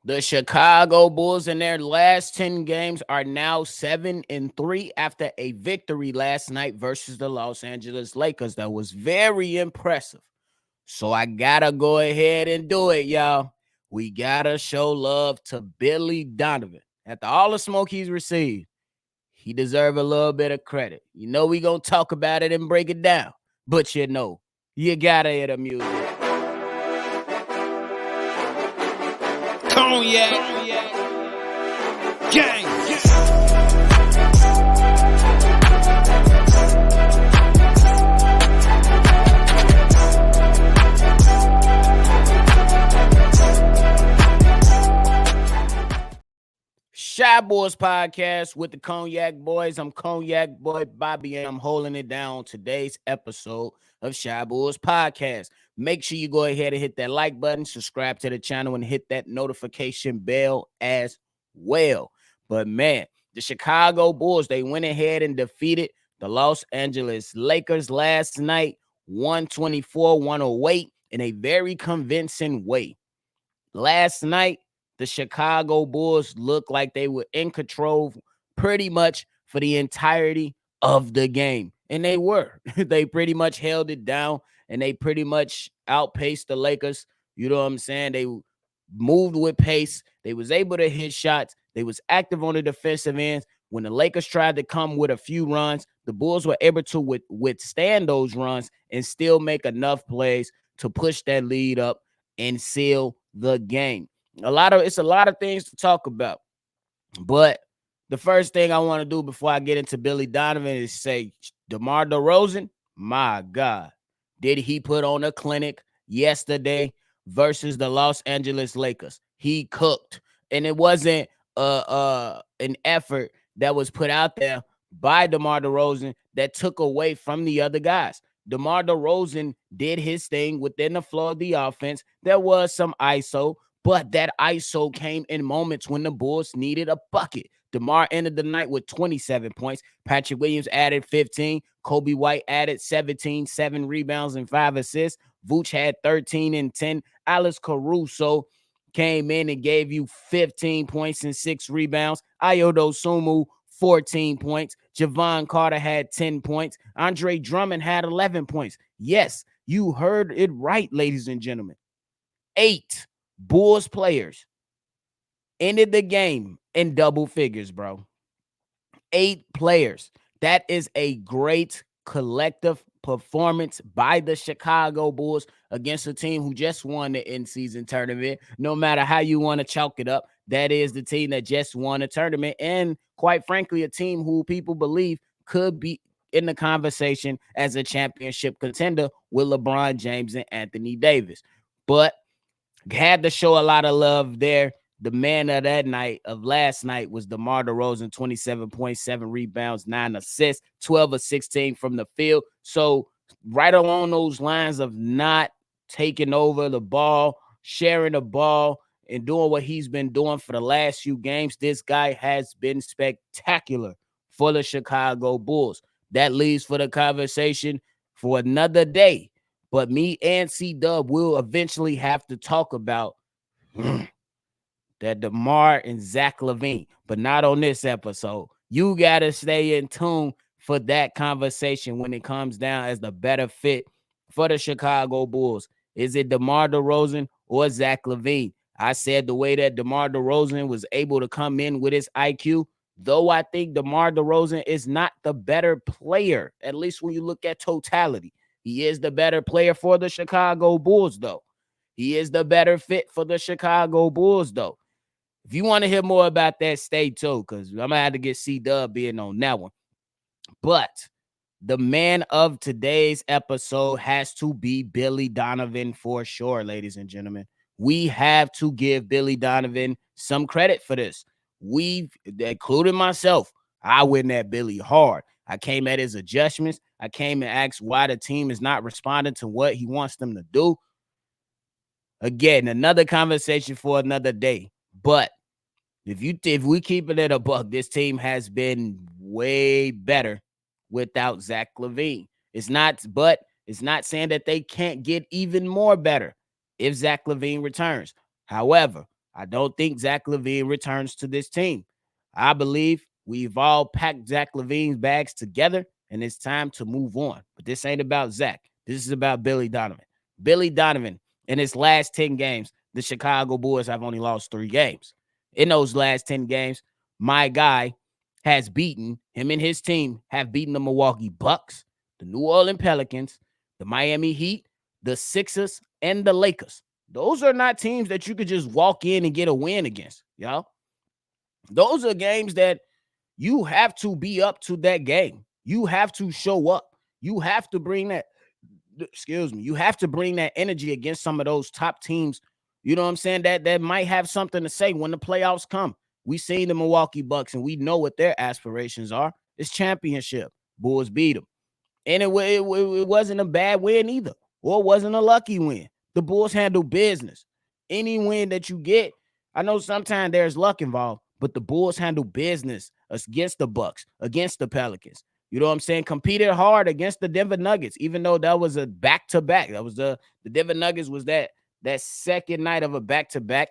The Chicago Bulls in their last 10 games are now 7-3 after a victory last night versus the Los Angeles Lakers. That was very impressive. So I gotta go ahead and do it, y'all. We gotta show love to Billy Donovan. After all the smoke he's received, he deserves a little bit of credit. You know we gonna talk about it and break it down. But you gotta hear the music. Cognac. Gang. Shy Boys Podcast with the Cognac Boys. I'm Cognac Boy Bobby, and I'm holding it down on today's episode of Shy Boys Podcast. Make sure you go ahead and hit that like button, subscribe to the channel, and hit that notification bell as well. But man, the Chicago Bulls, they went ahead and defeated the Los Angeles Lakers last night, 124-108, in a very convincing way. Last night, the Chicago Bulls looked like they were in control pretty much for the entirety of the game. And they were. They pretty much held it down, and they pretty much outpaced the Lakers. You know what I'm saying? They moved with pace. They was able to hit shots. They was active on the defensive ends. When the Lakers tried to come with a few runs, the Bulls were able to withstand those runs and still make enough plays to push that lead up and seal the game. It's a lot of things to talk about, but the first thing I want to do before I get into Billy Donovan is say DeMar DeRozan, my God, did he put on a clinic yesterday versus the Los Angeles Lakers? He cooked, and it wasn't an effort that was put out there by DeMar DeRozan that took away from the other guys. DeMar DeRozan did his thing within the flow of the offense. There was some ISO, but that ISO came in moments when the Bulls needed a bucket. DeMar ended the night with 27 points. Patrick Williams added 15. Kobe White added 17, 7 rebounds and 5 assists. Vooch had 13 and 10. Alex Caruso came in and gave you 15 points and 6 rebounds. Ayo Dosunmu, 14 points. Javon Carter had 10 points. Andre Drummond had 11 points. Yes, you heard it right, ladies and gentlemen. 8 Bulls players ended the game in double figures, bro. 8 players. That is a great collective performance by the Chicago Bulls against a team who just won the in-season tournament. No matter how you want to chalk it up, that is the team that just won a tournament, and quite frankly, a team who people believe could be in the conversation as a championship contender with LeBron James and Anthony Davis. But had to show a lot of love there. The man of that night, of last night, was DeMar DeRozan, 27.7 rebounds, 9 assists, 12 of 16 from the field. So right along those lines of not taking over the ball, sharing the ball, and doing what he's been doing for the last few games, this guy has been spectacular for the Chicago Bulls. That leaves for the conversation for another day. But me and C-Dub will eventually have to talk about that DeMar and Zach LaVine, but not on this episode. You got to stay in tune for that conversation when it comes down as the better fit for the Chicago Bulls. Is it DeMar DeRozan or Zach LaVine? I said the way that DeMar DeRozan was able to come in with his IQ, though I think DeMar DeRozan is not the better player, at least when you look at totality. He is the better player for the Chicago Bulls, though. He is the better fit for the Chicago Bulls, though. If you want to hear more about that, stay tuned, because I'm going to have to get C-Dub being on that one. But the man of today's episode has to be Billy Donovan for sure, ladies and gentlemen. We have to give Billy Donovan some credit for this. We've, including myself, I went at Billy hard. I came at his adjustments. I came and asked why the team is not responding to what he wants them to do. Again, another conversation for another day. But if we keep it at a buck, this team has been way better without Zach LaVine. It's not saying that they can't get even more better if Zach LaVine returns. However, I don't think Zach LaVine returns to this team. I believe we've all packed Zach LaVine's bags together and it's time to move on. But this ain't about Zach. This is about Billy Donovan. Billy Donovan, in his last 10 games, the Chicago Bulls have only lost 3 games. In those last 10 games, my guy has beaten, him and his team have beaten the Milwaukee Bucks, the New Orleans Pelicans, the Miami Heat, the Sixers, and the Lakers. Those are not teams that you could just walk in and get a win against, y'all. Those are games that you have to be up to that game. You have to show up. You have to bring that, excuse me, you have to bring that energy against some of those top teams. You know what I'm saying? That might have something to say when the playoffs come. We seen the Milwaukee Bucks and we know what their aspirations are. It's championship. Bulls beat them. And it wasn't a bad win either, or it wasn't a lucky win. The Bulls handle business. Any win that you get, I know sometimes there's luck involved, but the Bulls handle business against the Bucks, against the Pelicans. You know what I'm saying? Competed hard against the Denver Nuggets, even though that was a back-to-back. That was the Denver Nuggets was that second night of a back-to-back,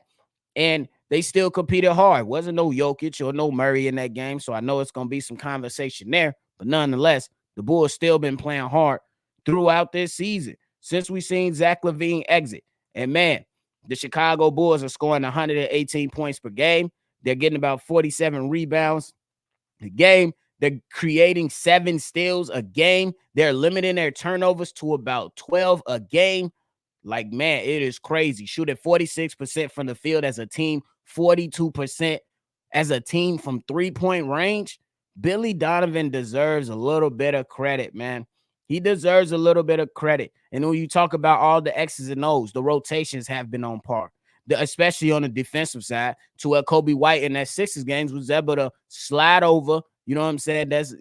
and they still competed hard. Wasn't no Jokic or no Murray in that game, so I know it's gonna be some conversation there. But nonetheless, the Bulls still been playing hard throughout this season since we seen Zach LaVine exit. And man, the Chicago Bulls are scoring 118 points per game. They're getting about 47 rebounds a game. They're creating 7 steals a game. They're limiting their turnovers to about 12 a game. Like, man, it is crazy. Shooting 46% from the field as a team, 42% as a team from 3-point range. Billy Donovan deserves a little bit of credit, man. He deserves a little bit of credit. And when you talk about all the X's and O's, the rotations have been on par, especially on the defensive side, to where Kobe White in that Sixers games was able to slide over. You know what I'm saying? That's,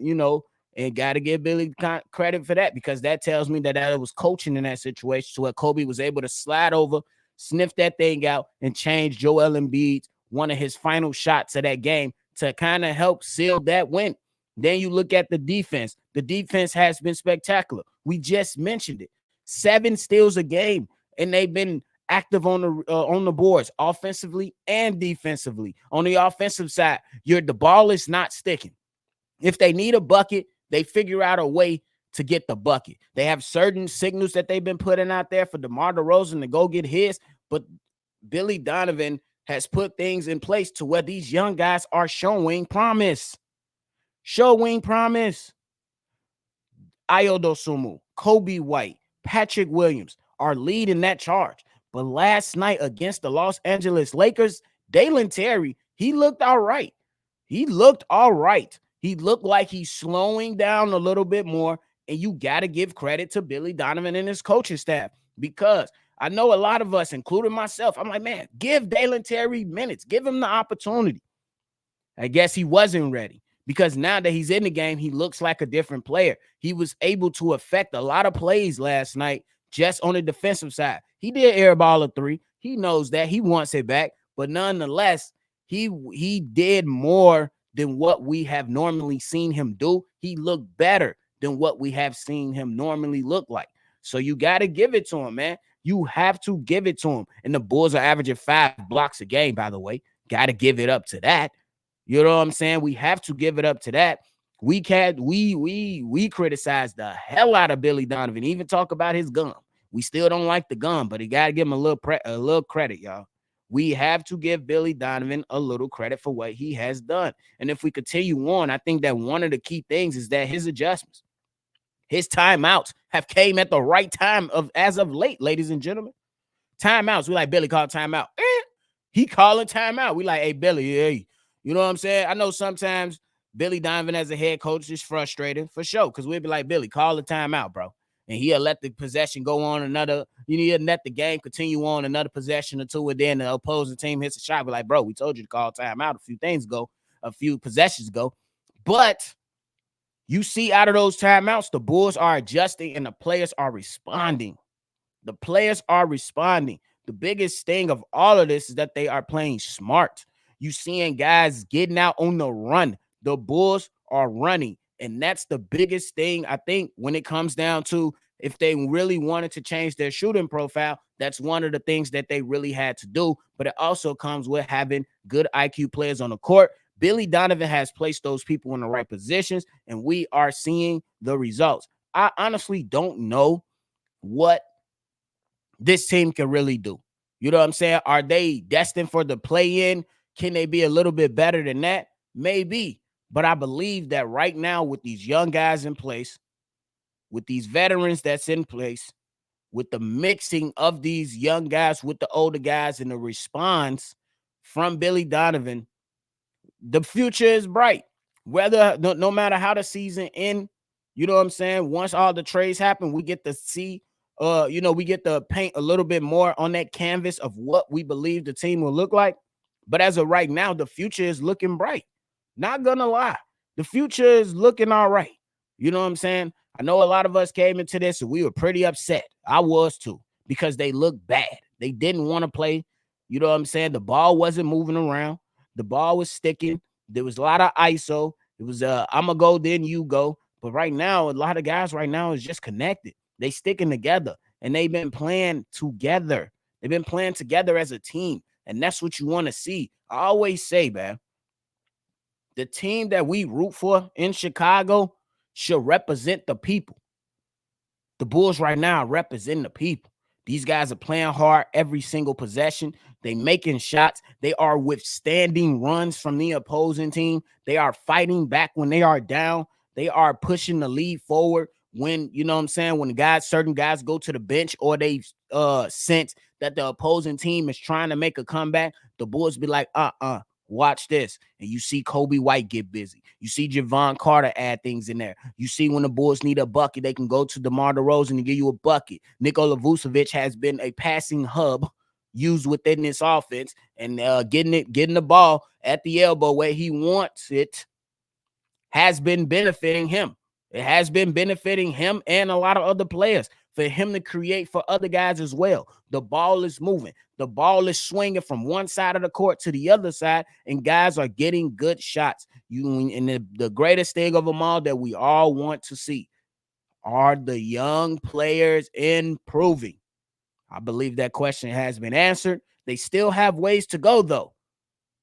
and got to give Billy credit for that, because that tells me that it was coaching in that situation to where Kobe was able to slide over, sniff that thing out, and change Joel Embiid, one of his final shots of that game, to kind of help seal that win. Then you look at the defense. The defense has been spectacular. We just mentioned it. 7 steals a game, and they've been active on the boards, offensively and defensively. On the offensive side, the ball is not sticking. If they need a bucket, they figure out a way to get the bucket. They have certain signals that they've been putting out there for DeMar DeRozan to go get his, but Billy Donovan has put things in place to where these young guys are showing promise. Showing promise. Ayo Dosunmu, Kobe White, Patrick Williams are leading that charge. But last night against the Los Angeles Lakers, Dalen Terry, he looked all right. He looked all right. He looked like he's slowing down a little bit more. And you got to give credit to Billy Donovan and his coaching staff, because I know a lot of us, including myself, I'm like, man, give Dalen Terry minutes. Give him the opportunity. I guess he wasn't ready, because now that he's in the game, he looks like a different player. He was able to affect a lot of plays last night just on the defensive side. He did airball a 3. He knows that. He wants it back. But nonetheless, he did more than what we have normally seen him do. He looked better than what we have seen him normally look like. So you got to give it to him, man. You have to give it to him. And the Bulls are averaging 5 blocks a game, by the way. Got to give it up to that. You know what I'm saying? We have to give it up to that. We criticize the hell out of Billy Donovan, even talk about his gum. We still don't like the gum, but he got to give him a little credit, y'all. We have to give Billy Donovan a little credit for what he has done. And if we continue on, I think that one of the key things is that his adjustments, his timeouts have came at the right time as of late, ladies and gentlemen. Timeouts. We like, Billy, call timeout. He calling timeout. We like, hey, Billy, hey. You know what I'm saying? I know sometimes Billy Donovan as a head coach is frustrated, for sure, because we'd be like, Billy, call the timeout, bro. And he'll let the possession go on another, he'll let the game continue on another possession or two, and then the opposing team hits a shot. We're like, bro, we told you to call timeout a few possessions ago. But you see, out of those timeouts, the Bulls are adjusting and the players are responding. The players are responding. The biggest thing of all of this is that they are playing smart. You seeing guys getting out on the run. The Bulls are running. And that's the biggest thing, I think, when it comes down to if they really wanted to change their shooting profile, That's one of the things that they really had to do. But it also comes with having good IQ players on the court. Billy Donovan has placed those people in the right positions, and we are seeing the results. I honestly don't know what this team can really do. You know what I'm saying? Are they destined for the play in? Can they be a little bit better than that? Maybe. But I believe that right now, with these young guys in place, with these veterans that's in place, with the mixing of these young guys with the older guys and the response from Billy Donovan, the future is bright. Whether no matter how the season end, you know what I'm saying? Once all the trades happen, we get to see we get to paint a little bit more on that canvas of what we believe the team will look like. But as of right now, the future is looking bright. Not gonna lie. The future is looking all right. You know what I'm saying? I know a lot of us came into this and we were pretty upset. I was too, because they looked bad. They didn't want to play. You know what I'm saying? The ball wasn't moving around. The ball was sticking. There was a lot of ISO. It was I'm gonna go, then you go. But right now, a lot of guys right now is just connected. They sticking together and they've been playing together. They've been playing together as a team. And that's what you want to see. I always say, man, the team that we root for in Chicago should represent the people. The Bulls right now represent the people. These guys are playing hard every single possession. They making shots. They are withstanding runs from the opposing team. They are fighting back when they are down. They are pushing the lead forward when, you know what I'm saying, when certain guys go to the bench or they sense that the opposing team is trying to make a comeback, the Bulls be like, watch this. And you see Kobe White get busy. You see Javon Carter add things in there. You see when the Bulls need a bucket, they can go to DeMar DeRozan and give you a bucket. Nikola Vucevic has been a passing hub used within this offense, and getting the ball at the elbow where he wants it has been benefiting him. It has been benefiting him and a lot of other players for him to create for other guys as well. The ball is moving. The ball is swinging from one side of the court to the other side, and guys are getting good shots. And the greatest thing of them all that we all want to see are the young players improving. I believe that question has been answered. They still have ways to go, though.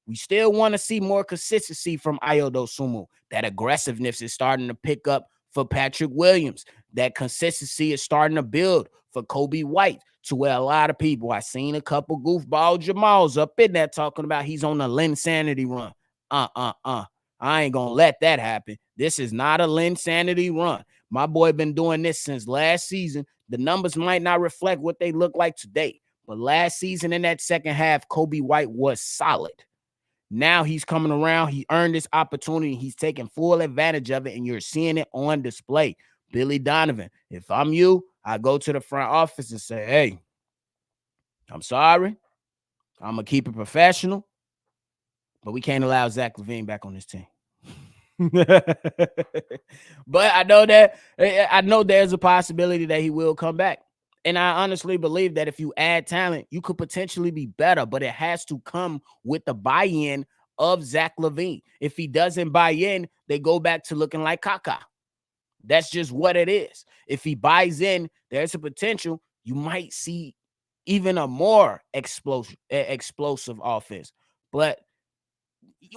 We still want to see more consistency from Ayo Dosunmu. That aggressiveness is starting to pick up for Patrick Williams. That consistency is starting to build for Kobe White, to where a lot of people, I seen a couple goofball Jamals up in there talking about he's on a Linsanity run. I ain't gonna let that happen. This is not a Linsanity run. My boy been doing this since last season. The numbers might not reflect what they look like today, but last season in that second half, Kobe White was solid. Now he's coming around. He earned this opportunity. He's taking full advantage of it, and you're seeing it on display. Billy Donovan, if I'm you, I go to the front office and say, hey, I'm sorry. I'm going to keep it professional, but we can't allow Zach LaVine back on this team. But I know there's a possibility that he will come back. And I honestly believe that if you add talent, you could potentially be better, but it has to come with the buy-in of Zach LaVine. If he doesn't buy in, they go back to looking like Kaka. That's just what it is. If he buys in, there's a potential you might see even a more explosive offense. But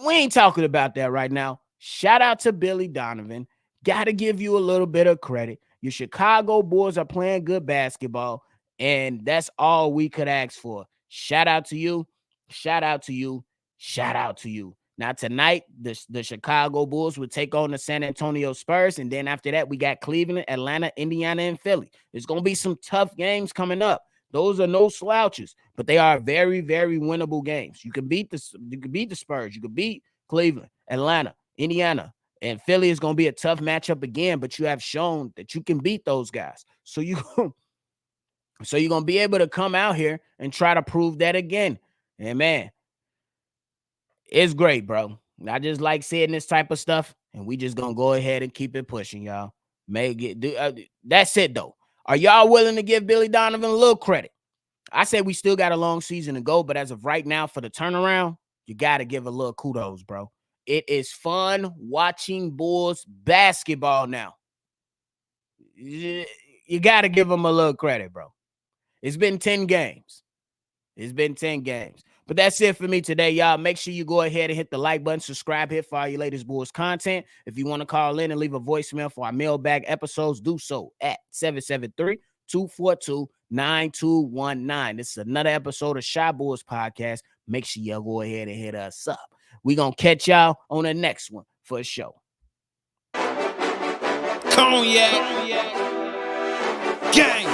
we ain't talking about that right now. Shout out to Billy Donovan. Got to give you a little bit of credit. Your Chicago Bulls are playing good basketball, and that's all we could ask for. Shout out to you. Shout out to you. Shout out to you. Now, tonight, the Chicago Bulls will take on the San Antonio Spurs, and then after that, we got Cleveland, Atlanta, Indiana, and Philly. There's going to be some tough games coming up. Those are no slouches, but they are very, very winnable games. You can beat the Spurs, you can beat Cleveland, Atlanta, Indiana, and Philly is going to be a tough matchup again. But you have shown that you can beat those guys, so you're going to be able to come out here and try to prove that again. And man, it's great, bro. I just like seeing this type of stuff, and we just gonna go ahead and keep it pushing, y'all. That's it though. Are y'all willing to give Billy Donovan a little credit? I said we still got a long season to go, but as of right now, for the turnaround, you got to give a little kudos, bro. It is fun watching Bulls basketball now. You got to give them a little credit, bro. It's been 10 games. It's been 10 games. But that's it for me today, y'all. Make sure you go ahead and hit the like button, subscribe, hit for all your latest Bulls content. If you want to call in and leave a voicemail for our mailbag episodes, do so at 773-242-9219. This is another episode of Shy Bulls Podcast. Make sure y'all go ahead and hit us up. We're going to catch y'all on the next one for sure. Cognac. Gang.